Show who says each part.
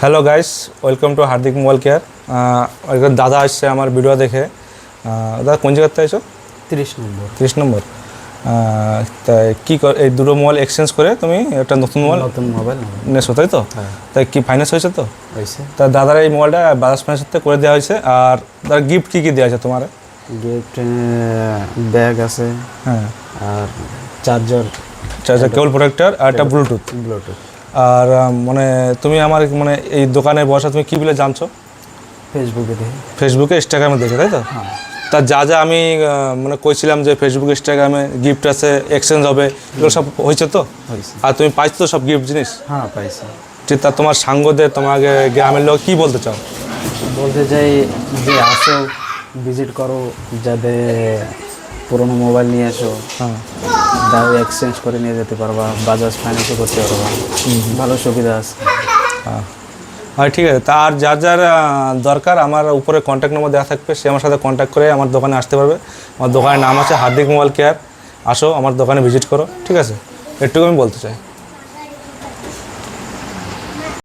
Speaker 1: Hello guys, welcome to Hardik mobile care. দাদা আসছে আমার ভিডিও দেখে। দাদা কোন জায়গাতে আছো? 30 নম্বর। তাই কী এই দুটো মোবাইল এক্সচেঞ্জ করে তুমি একটা নতুন মোবাইল নেছো, তাই তো? তাই কি ফাইন্যান্স হয়েছে তো? তা দাদার এই মোবাইলটা বাজাজ ফাইন্যান্সের থেকে করে দেওয়া হয়েছে। আর তার গিফট কী কী দেওয়া হয়েছে তোমার?
Speaker 2: গিফট ব্যাগ আছে,
Speaker 1: হ্যাঁ,
Speaker 2: আর চার্জার
Speaker 1: কেবল প্রোটেক্টর আর একটা ব্লুটুথ। আর মানে তুমি আমার মানে এই দোকানে বসা তুমি কী বলে জানছো? ফেসবুকে ইনস্টাগ্রামে দেখে, তাই তো? তা যা যা আমি মানে কইছিলাম যে ফেসবুক ইনস্টাগ্রামে গিফট আছে, এক্সচেঞ্জ হবে, এগুলো সব হয়েছে তো? আর তুমি পাইছো তো সব গিফট জিনিস?
Speaker 2: হ্যাঁ, পাইছি।
Speaker 1: ঠিক, তা তোমার সাঙ্গদের তোমাকে গ্রামের লোক কী বলতে চাও?
Speaker 2: বলতে চাই যে আসো, ভিজিট করো, যাদের পুরোনো মোবাইল নিয়ে এসো, দাও এক্সচেঞ্জ করে নিয়ে যেতে পারবা, বাজাজ ফাইন্যান্সও করতে পারবা, ভালো সুবিধা আছে।
Speaker 1: হ্যাঁ, ঠিক আছে। তার যার যার দরকার আমার উপরে কন্ট্যাক্ট নম্বর দেওয়া থাকবে, সে আমার সাথে কন্ট্যাক্ট করে আমার দোকানে আসতে পারবে। আমার দোকানের নাম আছে হার্দিক মোবাইল কেয়ার। আসো আমার দোকানে ভিজিট করো, ঠিক আছে? এটুকু আমি বলতে চাই।